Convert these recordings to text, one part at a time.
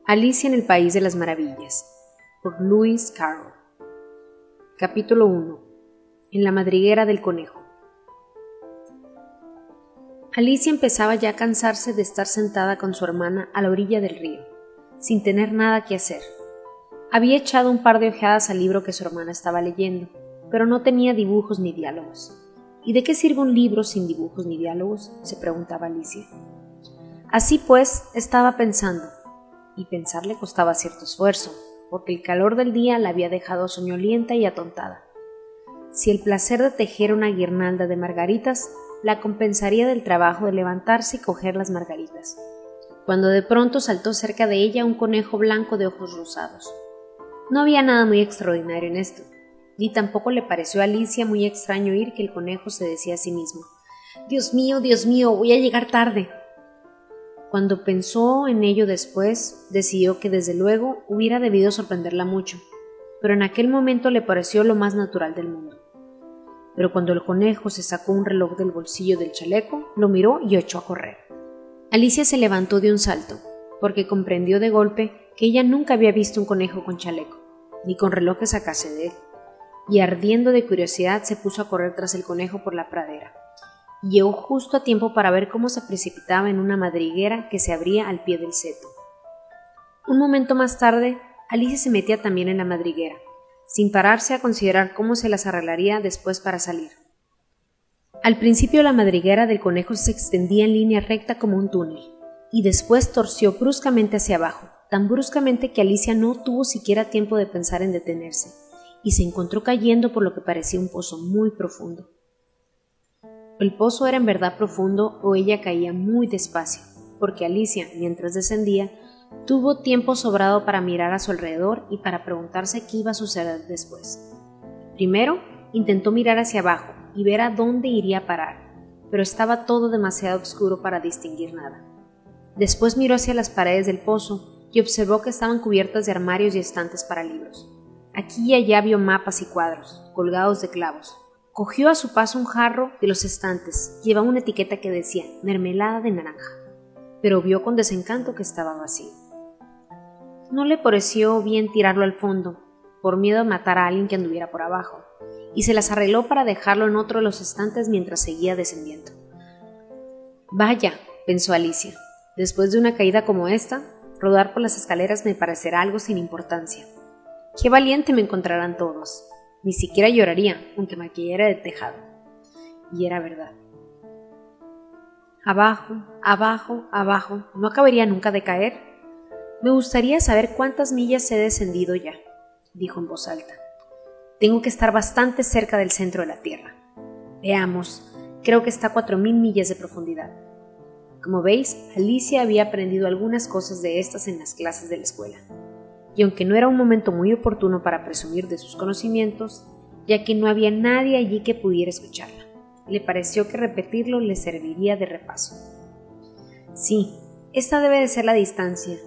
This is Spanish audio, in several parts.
Alicia en el País de las Maravillas, por Lewis Carroll. Capítulo 1. En la madriguera del conejo. Alicia empezaba ya a cansarse de estar sentada con su hermana a la orilla del río, sin tener nada que hacer. Había echado un par de ojeadas al libro que su hermana estaba leyendo, pero no tenía dibujos ni diálogos. ¿Y de qué sirve un libro sin dibujos ni diálogos?, se preguntaba Alicia. Así pues, estaba pensando, y pensar le costaba cierto esfuerzo, porque el calor del día la había dejado soñolienta y atontada. Si el placer de tejer una guirnalda de margaritas la compensaría del trabajo de levantarse y coger las margaritas, cuando de pronto saltó cerca de ella un conejo blanco de ojos rosados. No había nada muy extraordinario en esto, ni tampoco le pareció a Alicia muy extraño oír que el conejo se decía a sí mismo: Dios mío, voy a llegar tarde. Cuando pensó en ello después, decidió que desde luego hubiera debido sorprenderla mucho, pero en aquel momento le pareció lo más natural del mundo. Pero cuando el conejo se sacó un reloj del bolsillo del chaleco, lo miró y echó a correr. Alicia se levantó de un salto, porque comprendió de golpe que ella nunca había visto un conejo con chaleco, ni con reloj que sacase de él, y ardiendo de curiosidad se puso a correr tras el conejo por la pradera. Llegó justo a tiempo para ver cómo se precipitaba en una madriguera que se abría al pie del seto. Un momento más tarde, Alicia se metía también en la madriguera, sin pararse a considerar cómo se las arreglaría después para salir. Al principio la madriguera del conejo se extendía en línea recta como un túnel, y después torció bruscamente hacia abajo, tan bruscamente que Alicia no tuvo siquiera tiempo de pensar en detenerse, y se encontró cayendo por lo que parecía un pozo muy profundo. El pozo era en verdad profundo o ella caía muy despacio, porque Alicia, mientras descendía, tuvo tiempo sobrado para mirar a su alrededor y para preguntarse qué iba a suceder después. Primero, intentó mirar hacia abajo y ver a dónde iría a parar, pero estaba todo demasiado oscuro para distinguir nada. Después miró hacia las paredes del pozo y observó que estaban cubiertas de armarios y estantes para libros. Aquí y allá vio mapas y cuadros, colgados de clavos. Cogió a su paso un jarro de los estantes, llevaba una etiqueta que decía mermelada de naranja, pero vio con desencanto que estaba vacío. No le pareció bien tirarlo al fondo, por miedo a matar a alguien que anduviera por abajo, y se las arregló para dejarlo en otro de los estantes mientras seguía descendiendo. Vaya, pensó Alicia, después de una caída como esta, rodar por las escaleras me parecerá algo sin importancia. Qué valiente me encontrarán todos. Ni siquiera lloraría, aunque me cayera del tejado. Y era verdad. Abajo, abajo, abajo, ¿no acabaría nunca de caer? Me gustaría saber cuántas millas he descendido ya, dijo en voz alta. Tengo que estar bastante cerca del centro de la Tierra. Veamos, creo que está a 4.000 millas de profundidad. Como veis, Alicia había aprendido algunas cosas de estas en las clases de la escuela. Y aunque no era un momento muy oportuno para presumir de sus conocimientos, ya que no había nadie allí que pudiera escucharla, le pareció que repetirlo le serviría de repaso. Sí, esta debe de ser la distancia,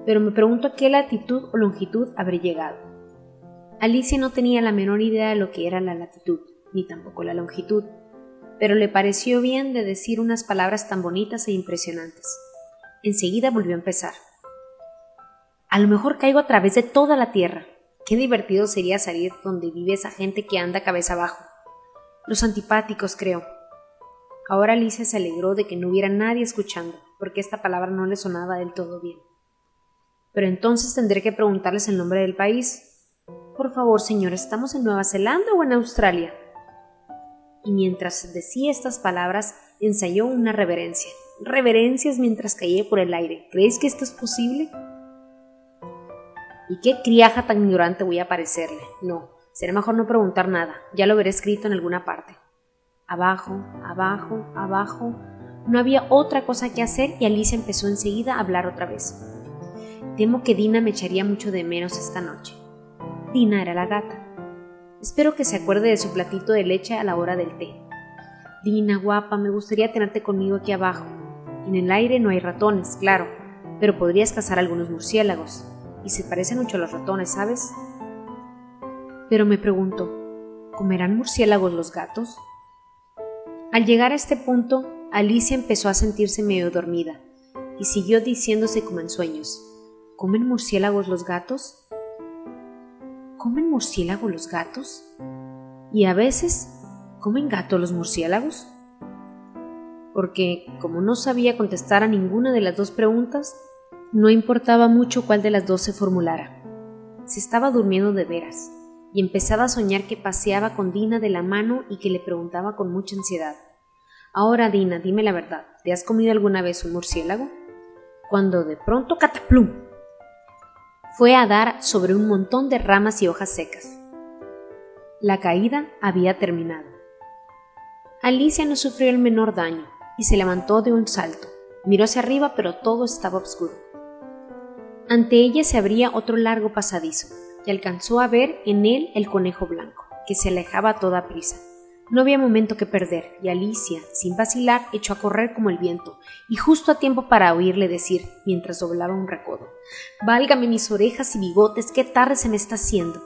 pero me pregunto a qué latitud o longitud habré llegado. Alicia no tenía la menor idea de lo que era la latitud, ni tampoco la longitud, pero le pareció bien de decir unas palabras tan bonitas e impresionantes. Enseguida volvió a empezar. A lo mejor caigo a través de toda la tierra. Qué divertido sería salir donde vive esa gente que anda cabeza abajo. Los antipáticos, creo. Ahora Alicia se alegró de que no hubiera nadie escuchando, porque esta palabra no le sonaba del todo bien. Pero entonces tendré que preguntarles el nombre del país. Por favor, señor, ¿estamos en Nueva Zelanda o en Australia? Y mientras decía estas palabras, ensayó una reverencia. Reverencias mientras caía por el aire. ¿Creéis que esto es posible? ¿Y qué criaja tan ignorante voy a parecerle? No, será mejor no preguntar nada, ya lo veré escrito en alguna parte. Abajo, abajo, abajo. No había otra cosa que hacer y Alicia empezó enseguida a hablar otra vez. Temo que Dina me echaría mucho de menos esta noche. Dina era la gata. Espero que se acuerde de su platito de leche a la hora del té. Dina, guapa, me gustaría tenerte conmigo aquí abajo. En el aire no hay ratones, claro, pero podrías cazar algunos murciélagos. Y se parecen mucho a los ratones, ¿sabes? Pero me pregunto, ¿comerán murciélagos los gatos? Al llegar a este punto, Alicia empezó a sentirse medio dormida y siguió diciéndose como en sueños. ¿Comen murciélagos los gatos? ¿Comen murciélagos los gatos? ¿Y a veces comen gatos los murciélagos? Porque, como no sabía contestar a ninguna de las dos preguntas, no importaba mucho cuál de las dos se formulara. Se estaba durmiendo de veras, y empezaba a soñar que paseaba con Dina de la mano y que le preguntaba con mucha ansiedad: «Ahora, Dina, dime la verdad, ¿te has comido alguna vez un murciélago?». Cuando de pronto, ¡cataplum!, fue a dar sobre un montón de ramas y hojas secas. La caída había terminado. Alicia no sufrió el menor daño y se levantó de un salto. Miró hacia arriba, pero todo estaba oscuro. Ante ella se abría otro largo pasadizo y alcanzó a ver en él el conejo blanco, que se alejaba a toda prisa. No había momento que perder, y Alicia, sin vacilar, echó a correr como el viento, y justo a tiempo para oírle decir, mientras doblaba un recodo: «Válgame mis orejas y bigotes, qué tarde se me está haciendo».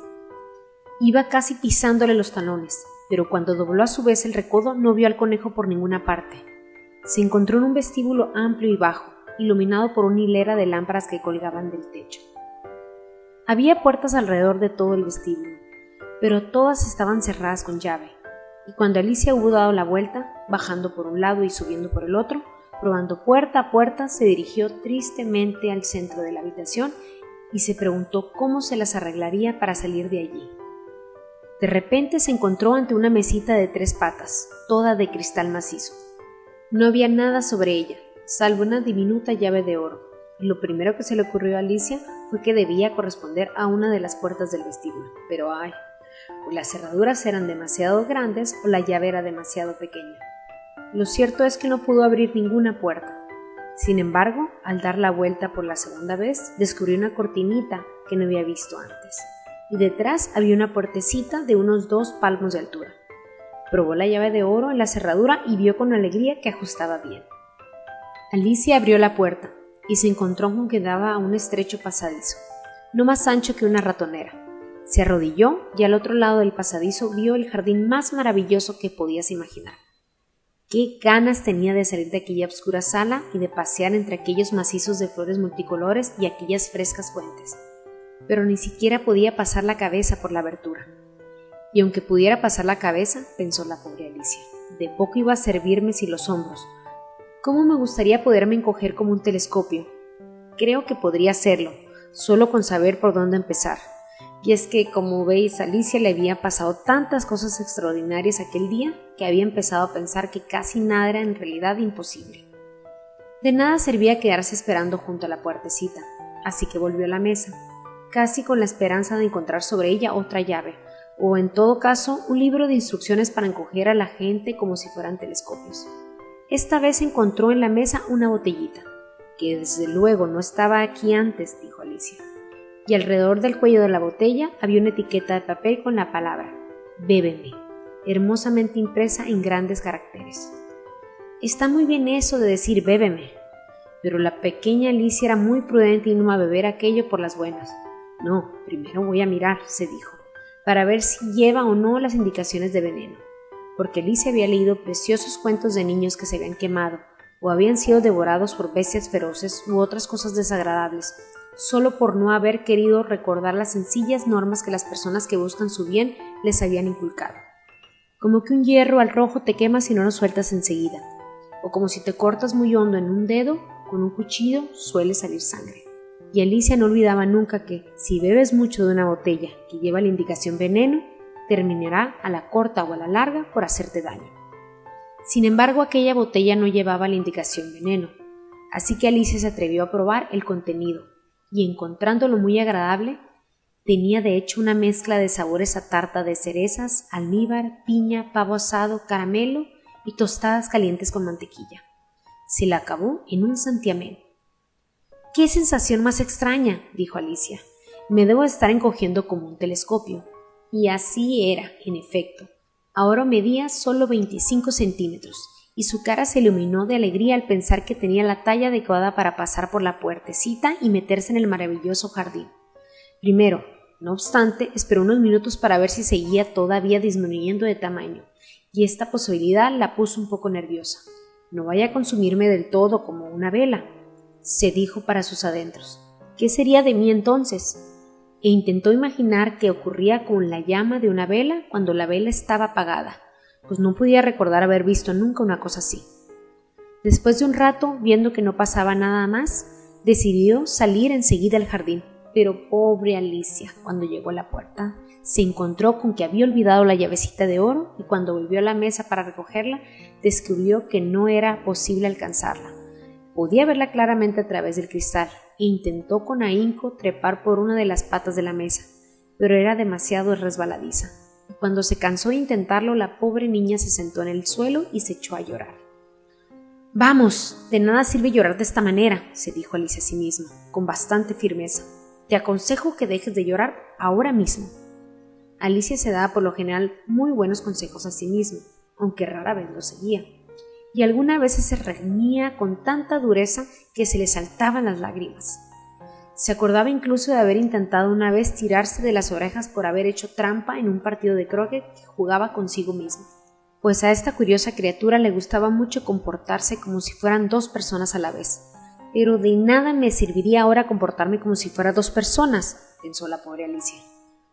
Iba casi pisándole los talones, pero cuando dobló a su vez el recodo no vio al conejo por ninguna parte. Se encontró en un vestíbulo amplio y bajo, iluminado por una hilera de lámparas que colgaban del techo. Había puertas alrededor de todo el vestíbulo, pero todas estaban cerradas con llave, y cuando Alicia hubo dado la vuelta, bajando por un lado y subiendo por el otro, probando puerta a puerta, se dirigió tristemente al centro de la habitación y se preguntó cómo se las arreglaría para salir de allí. De repente se encontró ante una mesita de 3 patas, toda de cristal macizo. No había nada sobre ella, salvo una diminuta llave de oro, y lo primero que se le ocurrió a Alicia fue que debía corresponder a una de las puertas del vestíbulo. Pero ¡ay! O las cerraduras eran demasiado grandes o la llave era demasiado pequeña. Lo cierto es que no pudo abrir ninguna puerta. Sin embargo, al dar la vuelta por la segunda vez, descubrió una cortinita que no había visto antes, y detrás había una puertecita de unos 2 palmos de altura. Probó la llave de oro en la cerradura y vio con alegría que ajustaba bien. Alicia abrió la puerta y se encontró con que daba a un estrecho pasadizo, no más ancho que una ratonera. Se arrodilló y al otro lado del pasadizo vio el jardín más maravilloso que podías imaginar. Qué ganas tenía de salir de aquella oscura sala y de pasear entre aquellos macizos de flores multicolores y aquellas frescas fuentes. Pero ni siquiera podía pasar la cabeza por la abertura. Y aunque pudiera pasar la cabeza, pensó la pobre Alicia, de poco iba a servirme si los hombros. ¿Cómo me gustaría poderme encoger como un telescopio? Creo que podría hacerlo, solo con saber por dónde empezar. Y es que, como veis, a Alicia le había pasado tantas cosas extraordinarias aquel día que había empezado a pensar que casi nada era en realidad imposible. De nada servía quedarse esperando junto a la puertecita, así que volvió a la mesa, casi con la esperanza de encontrar sobre ella otra llave, o en todo caso un libro de instrucciones para encoger a la gente como si fueran telescopios. Esta vez encontró en la mesa una botellita, que desde luego no estaba aquí antes, dijo Alicia, y alrededor del cuello de la botella había una etiqueta de papel con la palabra «Bébeme», hermosamente impresa en grandes caracteres. Está muy bien eso de decir «bébeme», pero la pequeña Alicia era muy prudente y no iba a beber aquello por las buenas. «No, primero voy a mirar», se dijo, para ver si lleva o no las indicaciones de veneno, porque Alicia había leído preciosos cuentos de niños que se habían quemado o habían sido devorados por bestias feroces u otras cosas desagradables, solo por no haber querido recordar las sencillas normas que las personas que buscan su bien les habían inculcado. Como que un hierro al rojo te quema si no lo sueltas enseguida, o como si te cortas muy hondo en un dedo, con un cuchillo suele salir sangre. Y Alicia no olvidaba nunca que, si bebes mucho de una botella que lleva la indicación veneno, terminará a la corta o a la larga por hacerte daño. Sin embargo, aquella botella no llevaba la indicación veneno, así que Alicia se atrevió a probar el contenido, y encontrándolo muy agradable, tenía de hecho una mezcla de sabores a tarta de cerezas, almíbar, piña, pavo asado, caramelo y tostadas calientes con mantequilla. Se la acabó en un santiamén. «¡Qué sensación más extraña!», dijo Alicia. «Me debo estar encogiendo como un telescopio». Y así era, en efecto. Ahora medía solo 25 centímetros, y su cara se iluminó de alegría al pensar que tenía la talla adecuada para pasar por la puertecita y meterse en el maravilloso jardín. Primero, no obstante, esperó unos minutos para ver si seguía todavía disminuyendo de tamaño, y esta posibilidad la puso un poco nerviosa. «No vaya a consumirme del todo como una vela», se dijo para sus adentros. ¿Qué sería de mí entonces? E intentó imaginar qué ocurría con la llama de una vela cuando la vela estaba apagada, pues no podía recordar haber visto nunca una cosa así. Después de un rato, viendo que no pasaba nada más, decidió salir enseguida al jardín. Pero pobre Alicia, cuando llegó a la puerta, se encontró con que había olvidado la llavecita de oro y cuando volvió a la mesa para recogerla, descubrió que no era posible alcanzarla. Podía verla claramente a través del cristal e intentó con ahínco trepar por una de las patas de la mesa, pero era demasiado resbaladiza. Y cuando se cansó de intentarlo, la pobre niña se sentó en el suelo y se echó a llorar. «Vamos, de nada sirve llorar de esta manera», se dijo Alicia a sí misma, con bastante firmeza. «Te aconsejo que dejes de llorar ahora mismo». Alicia se daba por lo general muy buenos consejos a sí misma, aunque rara vez los seguía, y algunas veces se reñía con tanta dureza que se le saltaban las lágrimas. Se acordaba incluso de haber intentado una vez tirarse de las orejas por haber hecho trampa en un partido de croquet que jugaba consigo misma, pues a esta curiosa criatura le gustaba mucho comportarse como si fueran dos personas a la vez. «Pero de nada me serviría ahora comportarme como si fuera dos personas», pensó la pobre Alicia,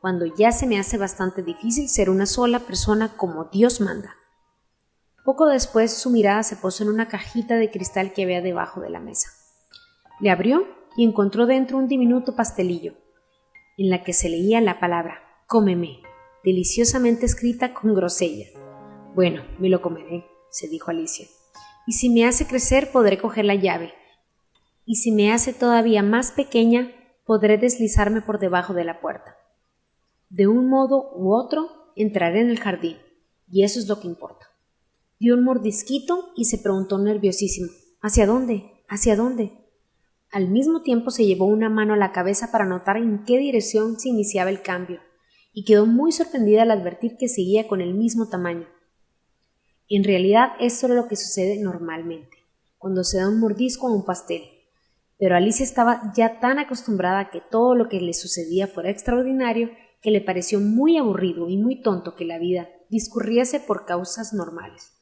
«cuando ya se me hace bastante difícil ser una sola persona como Dios manda». Poco después su mirada se posó en una cajita de cristal que había debajo de la mesa. Le abrió y encontró dentro un diminuto pastelillo, en la que se leía la palabra «cómeme», deliciosamente escrita con grosella. «Bueno, me lo comeré», se dijo Alicia, «y si me hace crecer podré coger la llave, y si me hace todavía más pequeña podré deslizarme por debajo de la puerta. De un modo u otro entraré en el jardín, y eso es lo que importa». Dio un mordisquito y se preguntó nerviosísimo: «¿Hacia dónde? ¿Hacia dónde?». Al mismo tiempo se llevó una mano a la cabeza para notar en qué dirección se iniciaba el cambio, y quedó muy sorprendida al advertir que seguía con el mismo tamaño. En realidad es solo lo que sucede normalmente, cuando se da un mordisco a un pastel, pero Alicia estaba ya tan acostumbrada a que todo lo que le sucedía fuera extraordinario que le pareció muy aburrido y muy tonto que la vida discurriese por causas normales.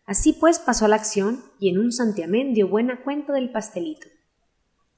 Así pues pasó a la acción y en un santiamén dio buena cuenta del pastelito.